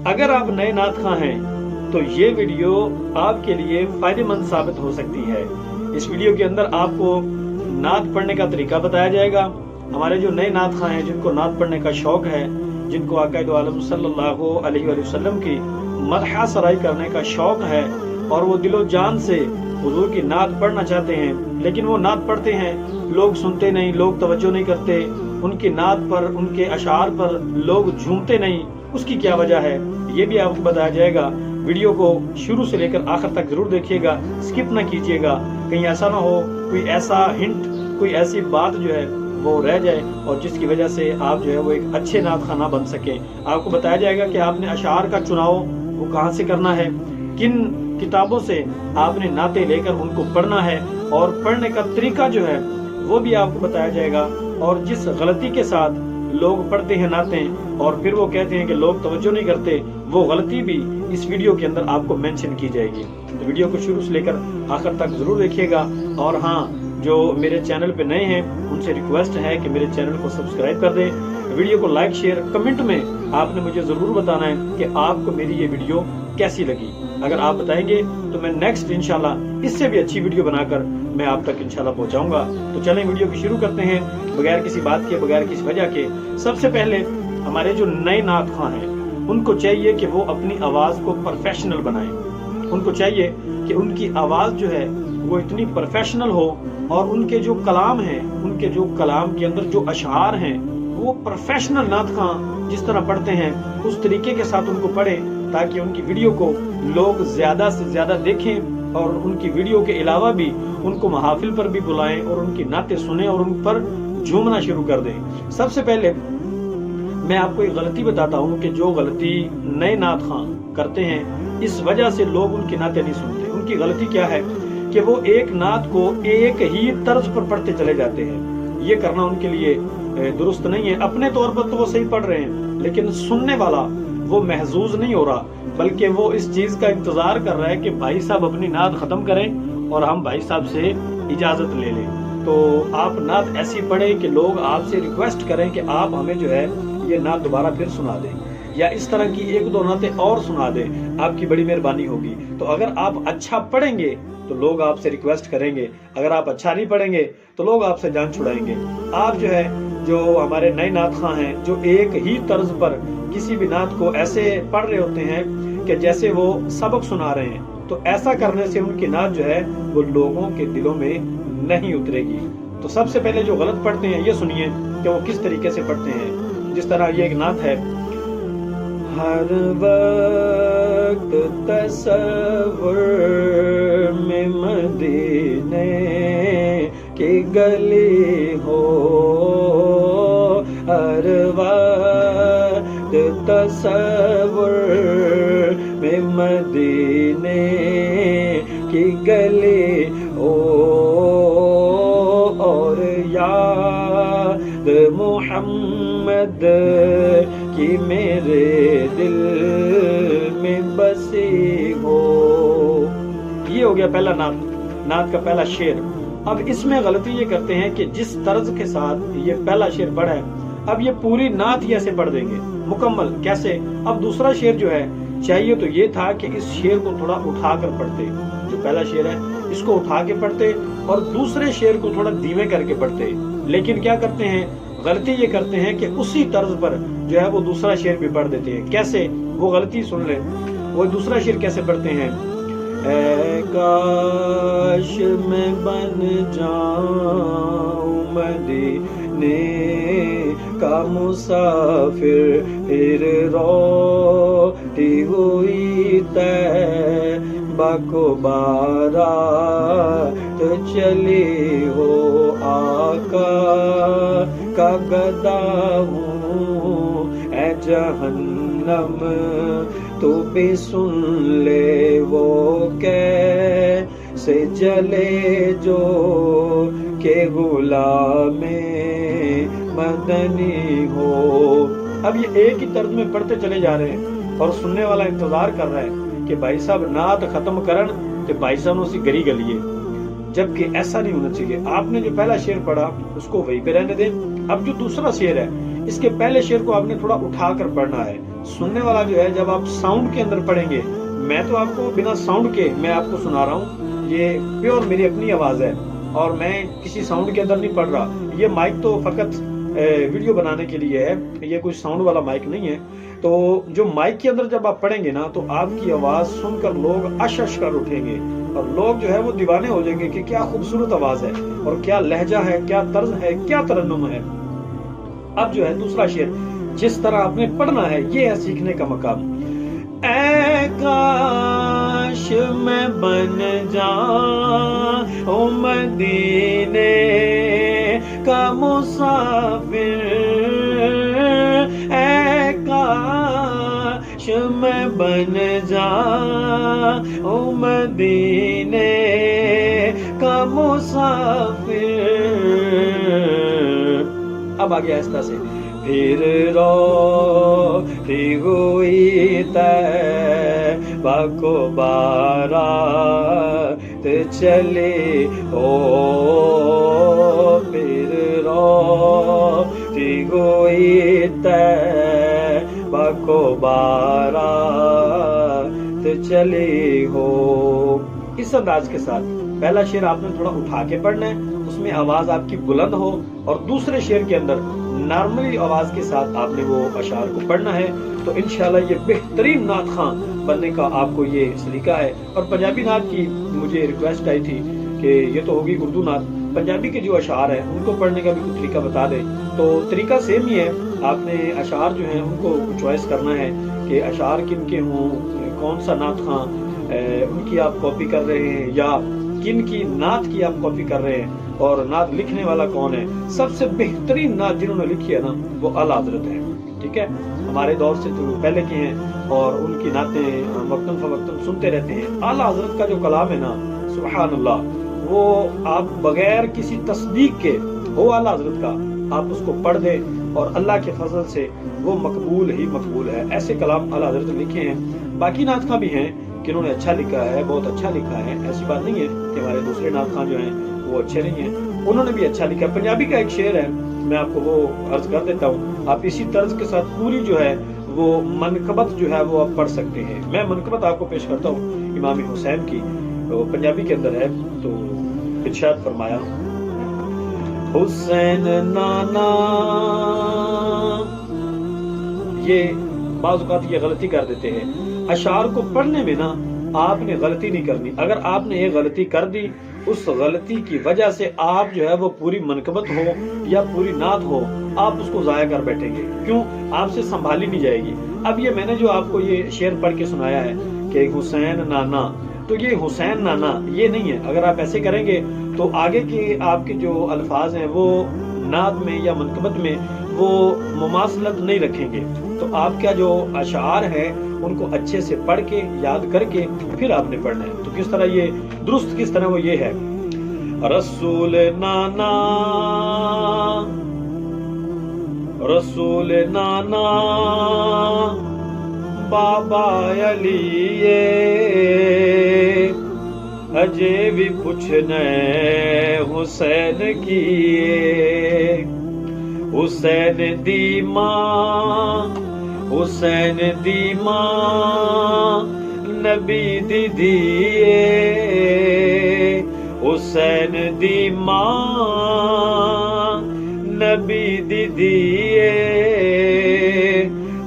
اگر آپ نئے نعت خواں ہیں تو یہ ویڈیو آپ کے لیے فائدہ مند ثابت ہو سکتی ہے۔ اس ویڈیو کے اندر آپ کو نعت پڑھنے کا طریقہ بتایا جائے گا۔ ہمارے جو نئے نعت خواں ہیں، جن کو نعت پڑھنے کا شوق ہے، جن کو آقا دو عالم صلی اللہ علیہ وآلہ وسلم کی مدح سرائی کرنے کا شوق ہے اور وہ دل و جان سے حضور کی نعت پڑھنا چاہتے ہیں، لیکن وہ نعت پڑھتے ہیں، لوگ سنتے نہیں، لوگ توجہ نہیں کرتے، ان کی نعت پر، ان کے اشعار پر لوگ جھومتے نہیں، اس کی کیا وجہ ہے یہ بھی آپ کو بتایا جائے گا۔ ویڈیو کو شروع سے لے کر آخر تک ضرور دیکھیے گا، سکپ نہ کیجیے گا، کہیں ایسا نہ ہو کوئی ایسا ہنٹ، کوئی ایسی بات جو ہے وہ رہ جائے اور جس کی وجہ سے آپ جو ہے وہ ایک اچھے نعت خواں نہ بن سکیں۔ آپ کو بتایا جائے گا کہ آپ نے اشعار کا چناؤ وہ کہاں سے کرنا ہے، کن کتابوں سے آپ نے نعتیں لے کر ان کو پڑھنا ہے، اور پڑھنے کا طریقہ جو ہے وہ بھی آپ کو بتایا جائے گا۔ اور جس غلطی کے ساتھ لوگ پڑھتے ہیں نعتیں اور پھر وہ کہتے ہیں کہ لوگ توجہ نہیں کرتے، وہ غلطی بھی اس ویڈیو کے اندر آپ کو مینشن کی جائے گی۔ تو ویڈیو کو شروع سے لے کر آخر تک ضرور دیکھیے گا۔ اور ہاں، جو میرے چینل پہ نئے ہیں ان سے ریکویسٹ ہے کہ میرے چینل کو سبسکرائب کر دیں، ویڈیو کو لائک شیئر کمنٹ میں آپ نے مجھے ضرور بتانا ہے کہ آپ کو میری یہ ویڈیو کیسی لگی۔ اگر آپ بتائیں گے تو میں نیکسٹ انشاءاللہ اس سے بھی اچھی ویڈیو بنا کر میں آپ تک انشاءاللہ پہنچاؤں گا۔ تو چلیں ویڈیو کی شروع کرتے ہیں بغیر کسی بات کے، بغیر کسی وجہ کے۔ سب سے پہلے ہمارے جو نئے نعت خواں ہیں ان کو چاہیے کہ وہ اپنی آواز کو پروفیشنل بنائیں۔ ان کو چاہیے کہ ان کی آواز جو ہے وہ اتنی پروفیشنل ہو، اور ان کے جو کلام ہیں، ان کے جو کلام کے اندر جو اشعار ہیں وہ پروفیشنل نعت خواں جس طرح پڑھتے ہیں اس طریقے کے ساتھ ان کو پڑھیں، تاکہ ان کی ویڈیو کو لوگ زیادہ سے زیادہ دیکھیں، اور ان کی ویڈیو کے علاوہ بھی ان کو محافل پر بھی بلائیں اور ان کی نعتیں سنیں اور ان پر جھومنا شروع کر دیں۔ سب سے پہلے میں آپ کو ایک غلطی بتاتا ہوں کہ جو غلطی نئے نعت خواں کرتے ہیں، اس وجہ سے لوگ ان کی نعتیں نہیں سنتے۔ ان کی غلطی کیا ہے کہ وہ ایک نعت کو ایک ہی طرز پر پڑھتے چلے جاتے ہیں۔ یہ کرنا ان کے لیے درست نہیں ہے۔ اپنے طور پر تو وہ صحیح پڑھ رہے ہیں، لیکن سننے والا وہ محظوظ نہیں ہو رہا، بلکہ وہ اس چیز کا انتظار کر رہا ہے کہ بھائی صاحب اپنی نعت ختم کریں اور ہم بھائی صاحب سے اجازت لے لیں۔ تو آپ نعت ایسی پڑھیں کہ لوگ آپ سے ریکویسٹ کریں کہ آپ ہمیں جو ہے یہ نعت دوبارہ پھر سنا دیں، یا اس طرح کی ایک دو نعتیں اور سنا دیں، آپ کی بڑی مہربانی ہوگی۔ تو اگر آپ اچھا پڑھیں گے تو لوگ آپ سے ریکویسٹ کریں گے، اگر آپ اچھا نہیں پڑھیں گے تو لوگ آپ سے جان چھڑائیں گے۔ آپ جو ہے، جو ہمارے نئے نعت خواں ہیں، جو ایک ہی طرز پر کسی بھی نعت کو ایسے پڑھ رہے ہوتے ہیں کہ جیسے وہ سبق سنا رہے ہیں، تو ایسا کرنے سے ان کی نعت جو ہے وہ لوگوں کے دلوں میں نہیں اترے گی۔ تو سب سے پہلے جو غلط پڑھتے ہیں یہ سنیے کہ وہ کس طریقے سے پڑھتے ہیں۔ جس طرح یہ ایک نعت ہے: ہر وقت تصور میں مدینے کی گلی ہو، ہر وقت تصور میں مدینے کی گلی ہو، اور یاد محمد کی میرے دل میں بسی ہو۔ یہ ہو گیا پہلا نعت کا پہلا شعر۔ اب اس میں غلطی یہ کرتے ہیں کہ جس طرز کے ساتھ یہ پہلا شعر پڑھا ہے، اب یہ پوری نعت ہی ایسے پڑھ دیں گے مکمل۔ کیسے؟ اب دوسرا شعر جو ہے، چاہیے تو یہ تھا کہ اس شعر کو تھوڑا اٹھا کر پڑھتے، جو پہلا شعر ہے اس کو اٹھا کے پڑھتے اور دوسرے شعر کو تھوڑا دھیمے کر کے پڑھتے۔ لیکن کیا کرتے ہیں، غلطی یہ کرتے ہیں کہ اسی طرز پر جو ہے وہ دوسرا شعر بھی پڑھ دیتے ہیں۔ کیسے؟ وہ غلطی سن لیں۔ وہ دوسرا شعر کیسے پڑھتے ہیں: اے کاش میں بن جاؤں مدینے کا مسافر، پھر روتی ہوئی طیبہ کو بارات چلی ہو، آقا کا گدا ہوں اے جہنم تو بھی سن لے، وہ کیسے جلے جو کہ غلام مدنی ہو۔ اب یہ ایک ہی طرز میں پڑھتے چلے جا رہے ہیں اور سننے والا انتظار کر رہا ہے کہ بھائی صاحب نعت ختم کرن تے بھائی صاحب اسی گری گلیے، جبکہ ایسا نہیں ہونا چاہیے۔ آپ نے جو پہلا شعر پڑھا اس کو وہیں پہ رہنے دیں۔ اب جو دوسرا شعر ہے، اس کے پہلے شعر کو آپ نے تھوڑا اٹھا کر پڑھنا ہے، سننے والا جو ہے جب آپ ساؤنڈ کے اندر پڑھیں گے، میں تو آپ کو بنا ساؤنڈ کے میں آپ کو سنا رہا ہوں، یہ پیور میری اپنی آواز ہے اور میں کسی ساؤنڈ کے اندر نہیں پڑھ رہا. یہ مائک تو فقط ویڈیو بنانے کے لیے ہے، یہ کوئی ساؤنڈ والا مائک نہیں ہے. تو جو مائک کے اندر جب آپ پڑھیں گے نا تو آپ کی آواز سن کر لوگ اش اش کر اٹھیں گے اور لوگ جو ہے وہ دیوانے ہو جائیں گے کہ کیا خوبصورت آواز ہے اور کیا لہجہ ہے، کیا طرز ہے، کیا ترنم ہے. اب جو ہے دوسرا شعر جس طرح آپ نے پڑھنا ہے، یہ ہے سیکھنے کا مقام. اے کاش میں بن جاؤں مدینے کا مسافر، اے کاش میں بن جاؤں مدینے کا مسافر. اب آگے آہستہ سے. پھر روتی ہوئی طیبہ کو بارات چلی ہو، پھر روتی ہوئی طیبہ کو بارات چلی ہو. اس انداز کے ساتھ پہلا شعر آپ نے تھوڑا اٹھا کے پڑھنا ہے، اس میں آواز آپ کی بلند ہو، اور دوسرے شعر کے اندر نارملی آواز کے ساتھ آپ نے وہ اشعار کو پڑھنا ہے. تو انشاءاللہ یہ بہترین نعت خواں بننے کا آپ کو یہ سلیقہ ہے. اور پنجابی نعت کی مجھے ریکویسٹ آئی تھی کہ یہ تو ہوگی اردو نعت، پنجابی کے جو اشعار ہیں ان کو پڑھنے کا بھی کوئی طریقہ بتا دیں. تو طریقہ سیم ہی ہے، آپ نے اشعار جو ہیں ان کو چوائس کرنا ہے کہ اشعار کن کے ہوں، کون سا نعت خواں ان کی آپ کاپی کر رہے ہیں یا کن کی نعت کی آپ کاپی کر رہے ہیں، اور نعت لکھنے والا کون ہے. سب سے بہترین نعت جنہوں نے لکھی ہے نا وہ اعلیٰ حضرت ہے. ٹھیک ہے، ہمارے دور سے تو پہلے کے ہیں اور ان کی نعتیں وقتاً فوقتاً سنتے رہتے ہیں. اعلیٰ حضرت کا جو کلام ہے نا سبحان اللہ، وہ آپ بغیر کسی تصدیق کے ہو اعلیٰ حضرت کا آپ اس کو پڑھ دیں اور اللہ کے فضل سے وہ مقبول ہی مقبول ہے. ایسے کلام اعلیٰ حضرت نے لکھے ہیں. باقی نعت خواں بھی ہیں کہ انہوں نے اچھا لکھا ہے، بہت اچھا لکھا ہے، ایسی بات نہیں ہے کہ ہمارے دوسرے نعت خواں جو ہیں وہ اچھے نہیں ہیں، انہوں نے بھی اچھا لکھا. پنجابی کا ایک شعر ہے، میں آپ کو وہ عرض کر دیتا ہوں، آپ اسی طرز کے ساتھ پوری جو ہے وہ منقبت جو ہے وہ آپ پڑھ سکتے ہیں. میں منقبت آپ کو پیش کرتا ہوں امام حسین کی، وہ پنجابی کے اندر ہے. تو ارشاد فرمایا، حسین نانا. یہ بعض اوقات یہ غلطی کر دیتے ہیں، اشعار کو پڑھنے میں نا آپ نے غلطی نہیں کرنی. اگر آپ نے یہ غلطی کر دی، اس غلطی کی وجہ سے آپ جو ہے وہ پوری منقبت ہو یا پوری نعت ہو آپ اس کو ضائع کر بیٹھیں گے. کیوں؟ آپ سے سنبھالی نہیں جائے گی. اب یہ میں نے جو آپ کو یہ شعر پڑھ کے سنایا ہے کہ حسین نانا، تو یہ حسین نانا یہ نہیں ہے. اگر آپ ایسے کریں گے تو آگے کے آپ کے جو الفاظ ہیں وہ نعت میں یا منقبت میں وہ مماثلت نہیں رکھیں گے. تو آپ کا جو اشعار ہے ان کو اچھے سے پڑھ کے یاد کر کے پھر آپ نے پڑھنا ہے. تو کس طرح یہ درست کس طرح وہ یہ ہے، رسول نانا، رسول نانا بابا علی اجے بھی پوچھنا حسین کی، حسین دی ماں، حسین دی ماں نبی دی دیے، حسین دی ماں نبی دی دیے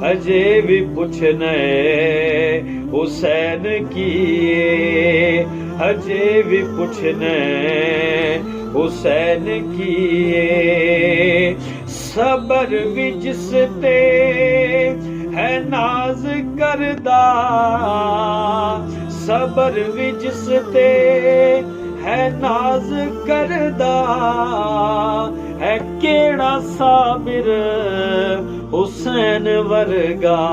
اجے بھی پوچھنا حسین کی، اجے بھی پوچھنا حسین کی. صبر بھی جس تے ہے ناز کردہ، صبر بھی جس تے ہے ناز کردہ، ہے کیڑا صابر حسین ورگا،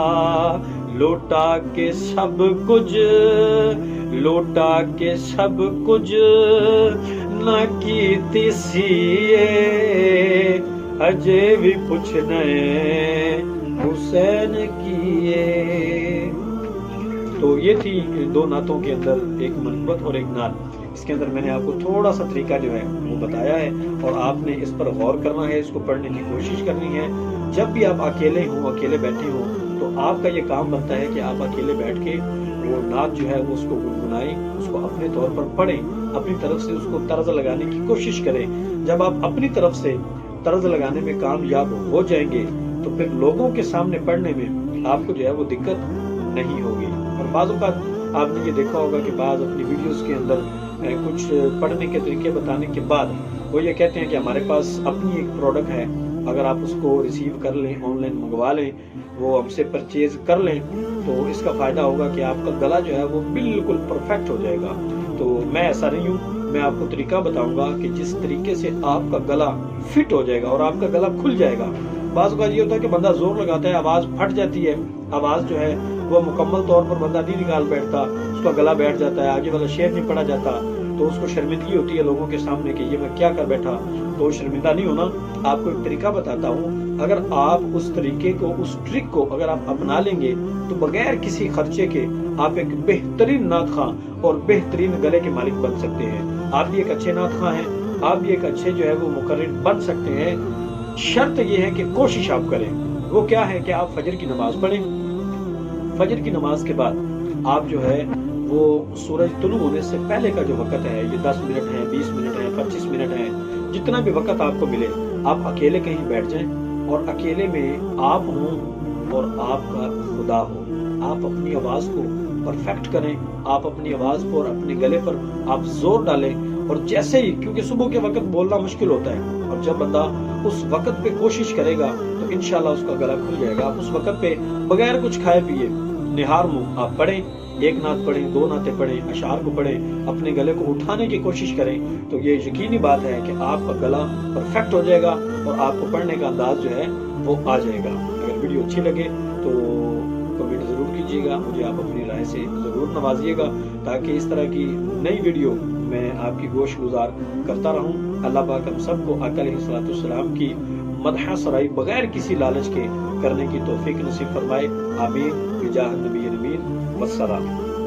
لوٹا کے سب کچھ، لوٹا کے سب کچھ نہ کیتی سیے اجے بھی پوچھنا حسین کیے. تو یہ تھی دو نعتوں کے اندر، ایک منقبت اور ایک نعت. اس کے اندر میں نے آپ کو تھوڑا سا طریقہ جو ہے وہ بتایا ہے اور آپ نے اس پر غور کرنا ہے، اس کو پڑھنے کی کوشش کرنی ہے. جب بھی آپ اکیلے ہوں، اکیلے بیٹھے ہوں تو آپ کا یہ کام بنتا ہے کہ آپ اکیلے بیٹھ کے وہ نعت جو ہے وہ اس کو گنگنائیں، اس کو اپنے طور پر پڑھیں، اپنی طرف سے اس کو طرز لگانے کی کوشش کریں۔ جب آپ اپنی طرف سے طرز لگانے میں کامیاب ہو جائیں گے تو پھر لوگوں کے سامنے پڑھنے میں آپ کو جو ہے وہ دقت نہیں ہوگی۔ اور بعض اوقات آپ نے یہ دیکھا ہوگا کہ بعض اپنی ویڈیوز کے اندر کچھ پڑھنے کے طریقے بتانے کے بعد وہ یہ کہتے ہیں کہ ہمارے پاس اپنی ایک پروڈکٹ ہے، اگر آپ اس کو ریسیو کر لیں، آن لائن منگوا لیں، وہ ہم سے پرچیز کر لیں تو اس کا فائدہ ہوگا کہ آپ کا گلا جو ہے وہ بالکل پرفیکٹ ہو جائے گا۔ تو میں ایسا نہیں ہوں، میں آپ کو طریقہ بتاؤں گا کہ جس طریقے سے آپ کا گلا فٹ ہو جائے گا اور آپ کا گلا کھل جائے گا۔ بعض اوقات یہ ہوتا ہے کہ بندہ زور لگاتا ہے، آواز پھٹ جاتی ہے، آواز جو ہے وہ مکمل طور پر بندہ نہیں نکال بیٹھتا، اس کا گلا بیٹھ جاتا ہے، آگے والا شعر نہیں پڑا جاتا، تو اس کو شرمندگی ہوتی ہے لوگوں کے سامنے کہ یہ میں کیا کر بیٹھا۔ تو شرمندہ نہیں ہونا، آپ کو ایک طریقہ بتاتا ہوں، اگر آپ اس طریقے کو، اس ٹرک کو اگر آپ اپنا لیں گے تو بغیر کسی خرچے کے آپ ایک بہترین نعت خواں اور بہترین گلے کے مالک بن سکتے ہیں۔ آپ بھی ایک اچھے نعت خواں ہیں، آپ بھی ایک اچھے جو ہے وہ مقرر بن سکتے ہیں۔ شرط یہ ہے کہ کوشش آپ کریں، وہ کیا ہے کہ آپ فجر کی نماز پڑھیں، فجر کی نماز کے بعد آپ جو ہے وہ سورج طلوع ہونے سے پہلے کا جو وقت ہے، یہ 10 منٹ ہے، 20 منٹ ہے، 25 منٹ ہے، جتنا بھی وقت آپ کو ملے، آپ اکیلے کہیں بیٹھ جائیں اور اکیلے میں آپ ہوں اور آپ کا خدا ہو۔ آپ اپنی آواز کو پرفیکٹ کریں، آپ اپنی آواز پر، اپنے گلے پر آپ زور ڈالیں، اور جیسے ہی، کیونکہ صبح کے وقت بولنا مشکل ہوتا ہے، اور جب بندہ اس وقت پہ کوشش کرے گا تو انشاءاللہ اس کا گلا کھل جائے گا۔ آپ اس وقت پہ بغیر کچھ کھائے پیے نہار منہ آپ پڑھیں، ایک نعت پڑھیں، 2 نعتیں پڑھیں، اشعار کو پڑھیں، اپنے گلے کو اٹھانے کی کوشش کریں، تو یہ یقینی بات ہے کہ آپ کا گلا پرفیکٹ ہو جائے گا اور آپ کو پڑھنے کا انداز جو ہے وہ آ جائے گا۔ اگر ویڈیو اچھی لگے تو کمنٹ ضرور کیجیے گا، مجھے آپ اپنی رائے سے ضرور نوازیے گا تاکہ اس طرح کی نئی ویڈیو میں آپ کی گوش گزار کرتا رہوں۔ اللہ پاک ہم سب کو آقا علیہ السلام کی مدح سرائی بغیر کسی لالچ کے کرنے کی توفیق نصیب فرمائے، آمین بجاہ نبی امین، والسلام۔